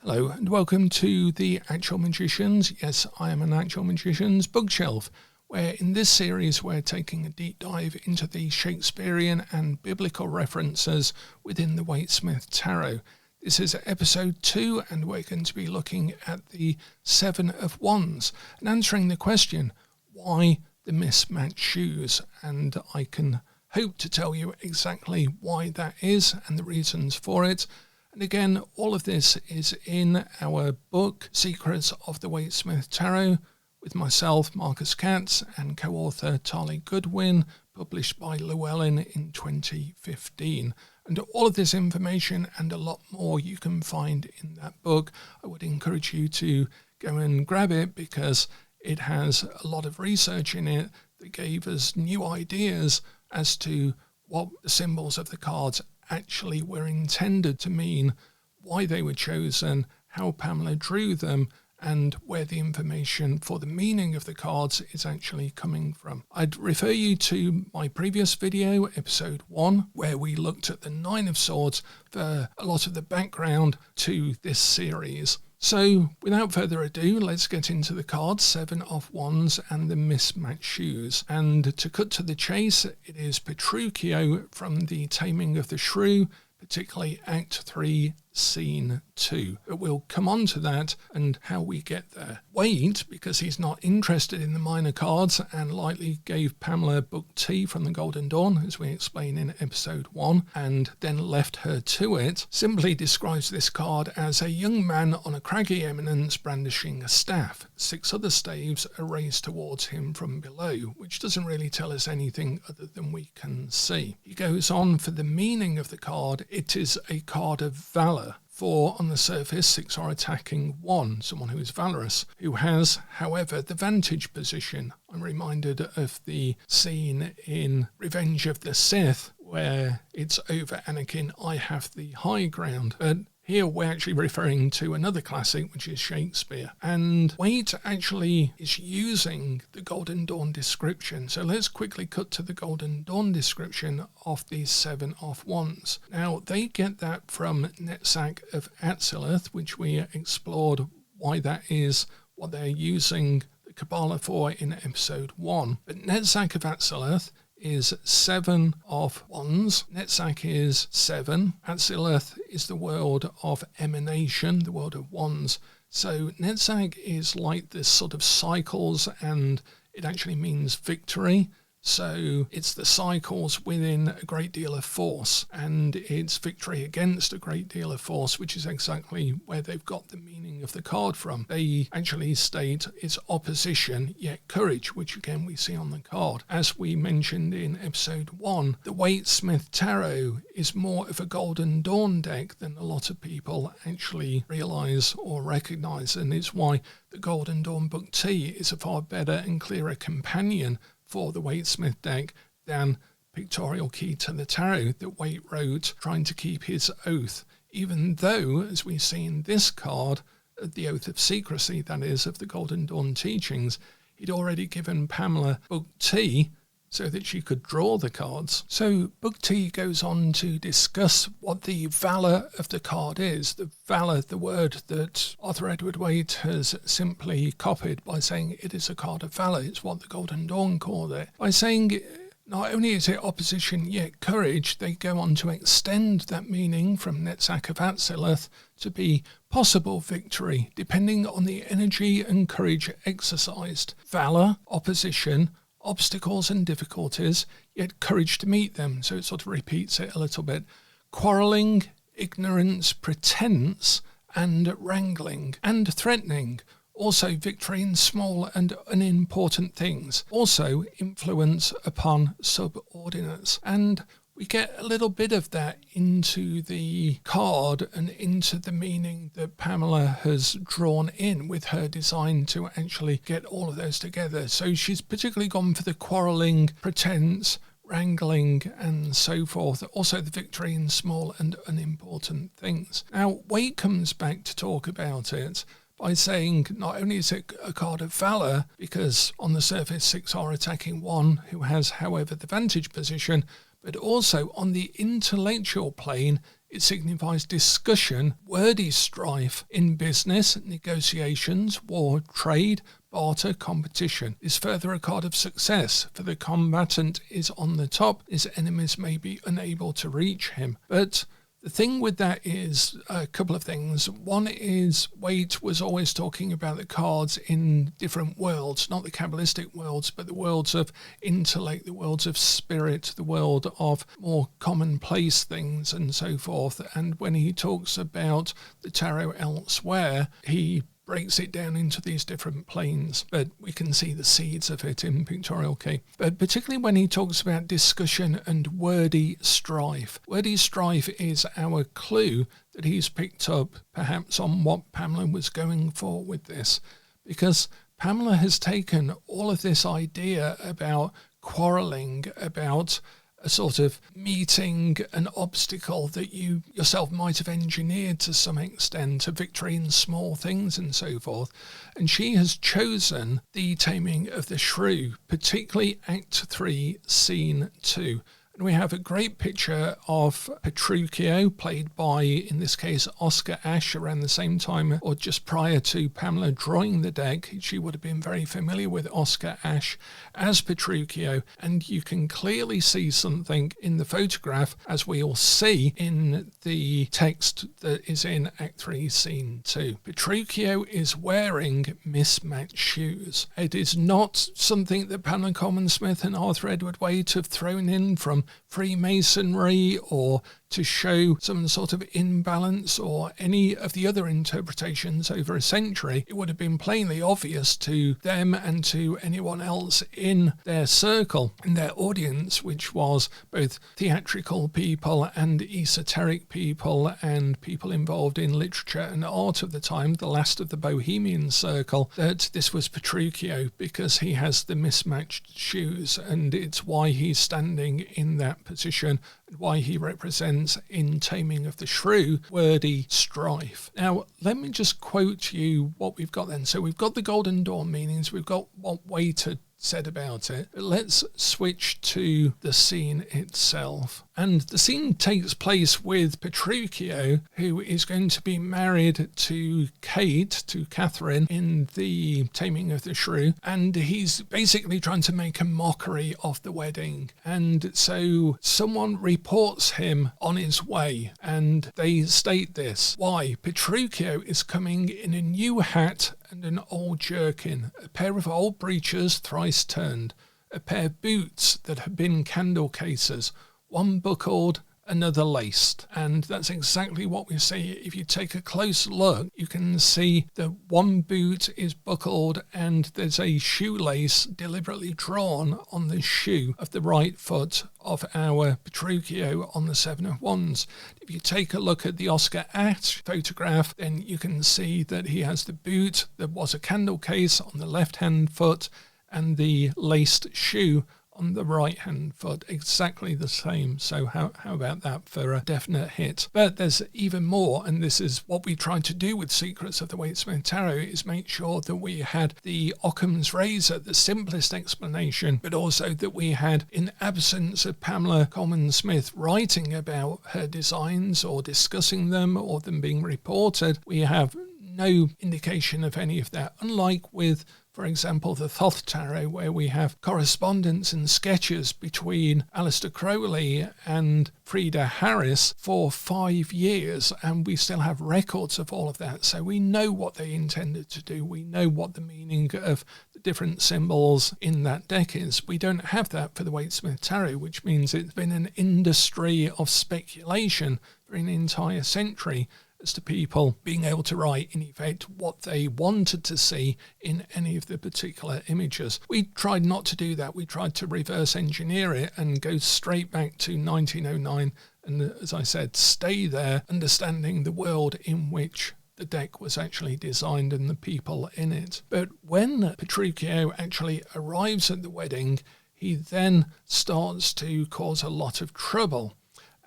Hello and welcome to The Actual Magicians. Yes, I am an Actual Magicians bookshelf, where in this series we're taking a deep dive into the Shakespearean and biblical references within the Waite-Smith Tarot. This is episode 2 and we're going to be looking at the Seven of Wands and answering the question, why the mismatched shoes? And I can hope to tell you exactly why that is and the reasons for it. And again, all of this is in our book, Secrets of the Waite-Smith Tarot, with myself, Marcus Katz, and co-author Tali Goodwin, published by Llewellyn in 2015. And all of this information and a lot more you can find in that book. I would encourage you to go and grab it because it has a lot of research in it that gave us new ideas as to what the symbols of the cards actually were intended to mean, why they were chosen, how Pamela drew them, and where the information for the meaning of the cards is actually coming from. I'd refer you to my previous video, episode 1, where we looked at the Nine of Swords for a lot of the background to this series. So, without further ado, let's get into the cards, Seven of Wands and the mismatched shoes. And to cut to the chase, it is Petruchio from the Taming of the Shrew, particularly Act 3, Scene 2. But we'll come on to that and how we get there. Waite, because he's not interested in the minor cards and lightly gave Pamela book T from the Golden Dawn, as we explain in episode 1, and then left her to it, simply describes this card as a young man on a craggy eminence brandishing a staff. 6 other staves are raised towards him from below, which doesn't really tell us anything other than we can see. He goes on for the meaning of the card. It is a card of valour. 4 on the surface, 6 are attacking 1, someone who is valorous, who has, however, the vantage position. I'm reminded of the scene in Revenge of the Sith, where it's over Anakin, I have the high ground. But here we're actually referring to another classic, which is Shakespeare. And Waite actually is using the Golden Dawn description. So let's quickly cut to the Golden Dawn description of these Seven of Wands. Now, they get that from Netzach of Atzilith, which we explored why that is, what they're using the Kabbalah for in episode 1. But Netzach of Atzilith is 7 of Wands. Netzach is 7. Atzilith is the world of emanation, the world of Wands. So Netzach is like this sort of cycles, and it actually means victory. So it's the cycles within a great deal of force, and it's victory against a great deal of force, which is exactly where they've got the meaning of the card from. They actually state it's opposition, yet courage, which again we see on the card. As we mentioned in episode 1, the Waite-Smith Tarot is more of a Golden Dawn deck than a lot of people actually realise or recognise, and it's why the Golden Dawn Book T is a far better and clearer companion for the Waite-Smith deck than Pictorial Key to the Tarot that Waite wrote trying to keep his oath, even though, as we see in this card, the oath of secrecy, that is, of the Golden Dawn teachings, he'd already given Pamela book T so that she could draw the cards. So book T goes on to discuss what the valour of the card is. The valour, the word that Arthur Edward Waite has simply copied by saying it is a card of valour. It's what the Golden Dawn called it. By saying not only is it opposition yet courage, they go on to extend that meaning from Netzach of Atzilith to be possible victory, depending on the energy and courage exercised. Valour, opposition, obstacles and difficulties, yet courage to meet them. So it sort of repeats it a little bit. Quarrelling, ignorance, pretense, and wrangling, and threatening. Also victory in small and unimportant things. Also influence upon subordinates. And we get a little bit of that into the card and into the meaning that Pamela has drawn in with her design to actually get all of those together. So she's particularly gone for the quarrelling, pretense, wrangling and so forth. Also the victory in small and unimportant things. Now, Waite comes back to talk about it by saying not only is it a card of valour, because on the surface 6 are attacking 1 who has, however, the vantage position, but also on the intellectual plane, It signifies discussion, wordy strife in business, negotiations, war, trade, barter, competition. Is further a card of success, for the combatant is on the top, his enemies may be unable to reach him. But the thing with that is a couple of things. One is Waite was always talking about the cards in different worlds, not the Kabbalistic worlds, but the worlds of intellect, the worlds of spirit, the world of more commonplace things and so forth. And when he talks about the tarot elsewhere, he breaks it down into these different planes, but we can see the seeds of it in Pictorial Key. But particularly when he talks about discussion and wordy strife. Wordy strife is our clue that he's picked up perhaps on what Pamela was going for with this, because Pamela has taken all of this idea about quarrelling, about a sort of meeting an obstacle that you yourself might have engineered to some extent, a victory in small things and so forth. And she has chosen the Taming of the Shrew, particularly Act 3, Scene 2. And we have a great picture of Petruchio, played by, in this case, Oscar Ashe, around the same time or just prior to Pamela drawing the deck. She would have been very familiar with Oscar Ashe as Petruchio, and you can clearly see something in the photograph, as we'll see in the text that is in Act 3, Scene 2. Petruchio is wearing mismatched shoes. It is not something that Pamela Coleman-Smith and Arthur Edward Waite have thrown in from Freemasonry or to show some sort of imbalance or any of the other interpretations over a century. It would have been plainly obvious to them and to anyone else in their circle, in their audience, which was both theatrical people and esoteric people and people involved in literature and art of the time, the last of the Bohemian circle, that this was Petruchio because he has the mismatched shoes, and it's why he's standing in that position and why he represents in Taming of the Shrew wordy strife. Now, let me just quote you what we've got then. So we've got the Golden Dawn meanings, we've got what Waite had said about it. But let's switch to the scene itself. And the scene takes place with Petruchio, who is going to be married to Catherine, in the Taming of the Shrew, and he's basically trying to make a mockery of the wedding. And so someone reports him on his way, and they state this: why, Petruchio is coming in a new hat and an old jerkin, a pair of old breeches thrice turned, a pair of boots that have been candle cases, one buckled, another laced. And that's exactly what we see. If you take a close look, you can see that one boot is buckled and there's a shoelace deliberately drawn on the shoe of the right foot of our Petruchio on the Seven of Wands. If you take a look at the Oscar Ashe photograph, then you can see that he has the boot that was a candle case on the left-hand foot and the laced shoe on the right-hand foot, exactly the same. So how about that for a definite hit? But there's even more, and this is what we tried to do with Secrets of the Waite-Smith Tarot, is make sure that we had the Occam's razor, the simplest explanation, but also that we had, in absence of Pamela Coleman-Smith writing about her designs or discussing them or them being reported, we have no indication of any of that, unlike with, for example, the Thoth Tarot, where we have correspondence and sketches between Aleister Crowley and Frieda Harris for 5 years, and we still have records of all of that. So we know what they intended to do. We know what the meaning of the different symbols in that deck is. We don't have that for the Waite-Smith Tarot, which means it's been an industry of speculation for an entire century as to people being able to write, in effect, what they wanted to see in any of the particular images. We tried not to do that. We tried to reverse engineer it and go straight back to 1909 and, as I said, stay there, understanding the world in which the deck was actually designed and the people in it. But when Petruchio actually arrives at the wedding, he then starts to cause a lot of trouble.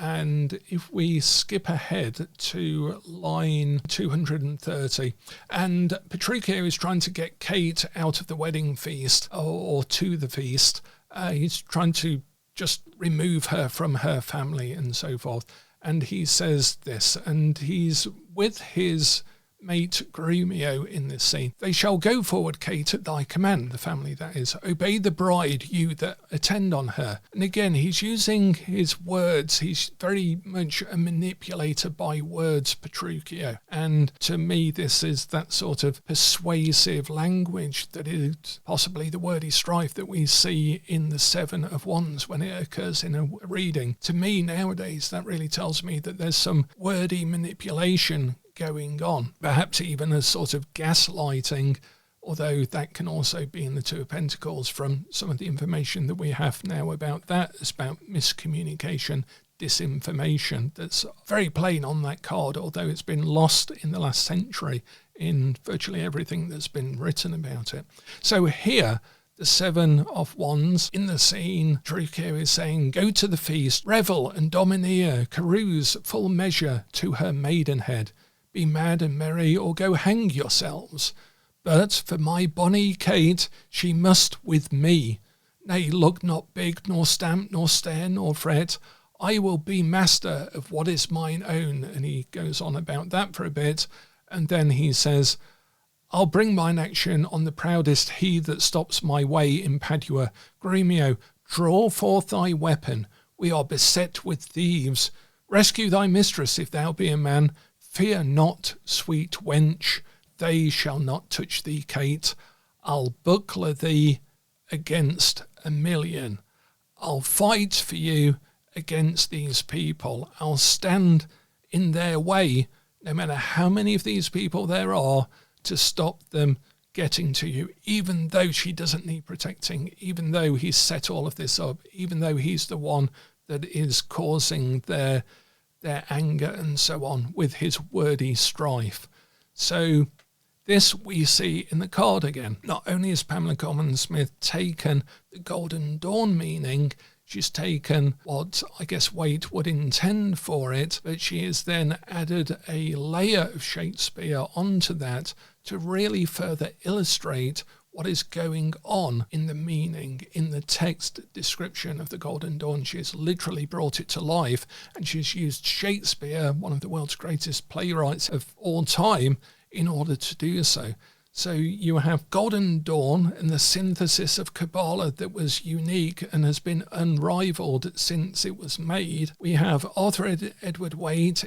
And if we skip ahead to line 230, and Petruchio is trying to get Kate out of the wedding feast, or to the feast, he's trying to just remove her from her family and so forth. And he says this, and he's with his mate Grumio in this scene. They shall go forward, Kate, at thy command, the family that is. Obey the bride, you that attend on her. And again, he's using his words. He's very much a manipulator by words, Petruchio. And to me, this is that sort of persuasive language that is possibly the wordy strife that we see in the Seven of Wands when it occurs in a reading. To me, nowadays, that really tells me that there's some wordy manipulation going on, perhaps even a sort of gaslighting, although that can also be in the Two of Pentacles from some of the information that we have now about that. It's about miscommunication, disinformation, that's very plain on that card, although it's been lost in the last century in virtually everything that's been written about it. So here, the Seven of Wands in the scene, Petruchio is saying, go to the feast, revel and domineer, carouse full measure to her maidenhead. Be mad and merry, or go hang yourselves. But for my bonny Kate, she must with me. Nay, look not big, nor stamp, nor stare, nor fret. I will be master of what is mine own. And he goes on about that for a bit. And then he says, I'll bring mine action on the proudest he that stops my way in Padua. Grumio, draw forth thy weapon. We are beset with thieves. Rescue thy mistress if thou be a man. Fear not, sweet wench, they shall not touch thee, Kate. I'll buckler thee against 1,000,000. I'll fight for you against these people. I'll stand in their way, no matter how many of these people there are, to stop them getting to you, even though she doesn't need protecting, even though he's set all of this up, even though he's the one that is causing their anger and so on with his wordy strife. So this we see in the card again. Not only has Pamela Coleman-Smith taken the Golden Dawn meaning, she's taken what I guess Waite would intend for it, but she has then added a layer of Shakespeare onto that to really further illustrate what is going on in the meaning, in the text description of the Golden Dawn. She has literally brought it to life, and she's used Shakespeare, one of the world's greatest playwrights of all time, in order to do so. So you have Golden Dawn and the synthesis of Kabbalah that was unique and has been unrivaled since it was made. We have Arthur Edward Waite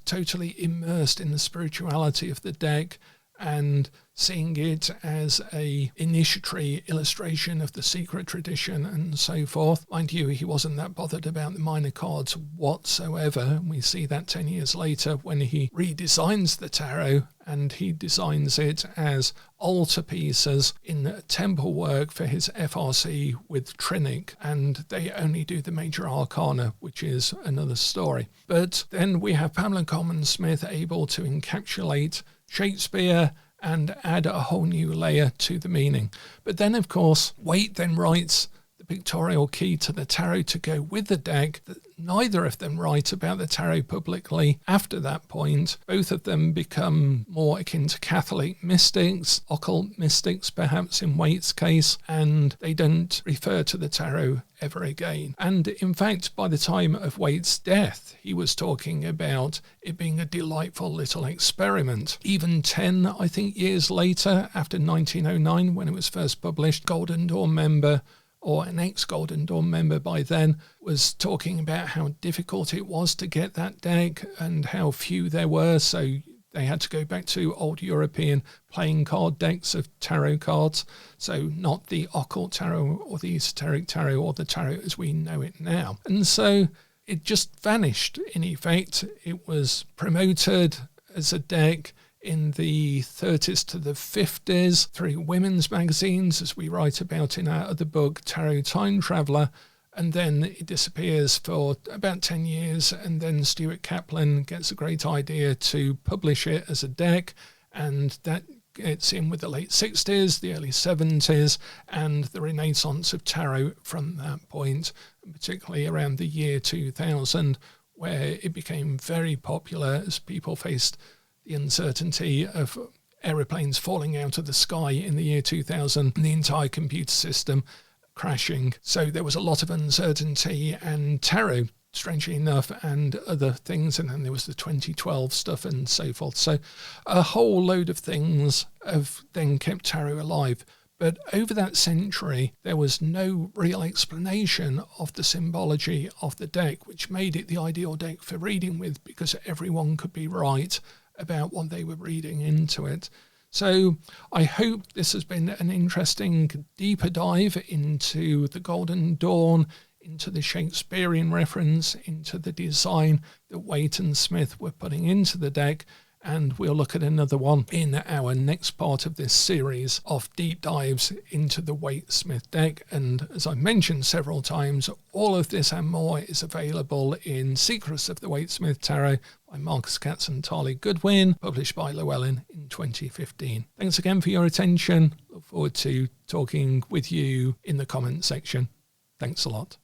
totally immersed in the spirituality of the deck, and seeing it as a initiatory illustration of the secret tradition and so forth. Mind you, he wasn't that bothered about the minor cards whatsoever. We see that 10 years later when he redesigns the tarot, and he designs it as altarpieces in temple work for his FRC with Trinic, and they only do the major arcana, which is another story. But then we have Pamela Coleman-Smith able to encapsulate Shakespeare and add a whole new layer to the meaning. But then, of course, Waite then writes the pictorial key to the tarot to go with the deck. Neither of them write about the tarot publicly after that point. Both of them become more akin to Catholic mystics, occult mystics perhaps in Waite's case, and they don't refer to the tarot ever again. And in fact, by the time of Waite's death, he was talking about it being a delightful little experiment. Even 10, I think, years later, after 1909, when it was first published, Golden Dawn member, or an ex-Golden Dawn member by then, was talking about how difficult it was to get that deck and how few there were, so they had to go back to old European playing card decks of tarot cards, so not the occult tarot or the esoteric tarot or the tarot as we know it now. And so it just vanished in effect. It was promoted as a deck in the 30s to the 50s through women's magazines, as we write about in our other book, Tarot Time Traveller, and then it disappears for about 10 years, and then Stuart Kaplan gets a great idea to publish it as a deck, and that gets in with the late 60s, the early 70s, and the renaissance of tarot from that point, particularly around the year 2000, where it became very popular as people faced the uncertainty of aeroplanes falling out of the sky in the year 2000 and the entire computer system crashing. So there was a lot of uncertainty, and tarot strangely enough, and other things. And then there was the 2012 stuff and so forth. So a whole load of things have then kept tarot alive. But over that century, there was no real explanation of the symbology of the deck, which made it the ideal deck for reading with, because everyone could be right about what they were reading into it. So I hope this has been an interesting deeper dive into the Golden Dawn, into the Shakespearean reference, into the design that Waite and Smith were putting into the deck. And we'll look at another one in our next part of this series of deep dives into the Waite-Smith deck. And as I've mentioned several times, all of this and more is available in Secrets of the Waite-Smith Tarot by Marcus Katz and Tali Goodwin, published by Llewellyn in 2015. Thanks again for your attention. Look forward to talking with you in the comment section. Thanks a lot.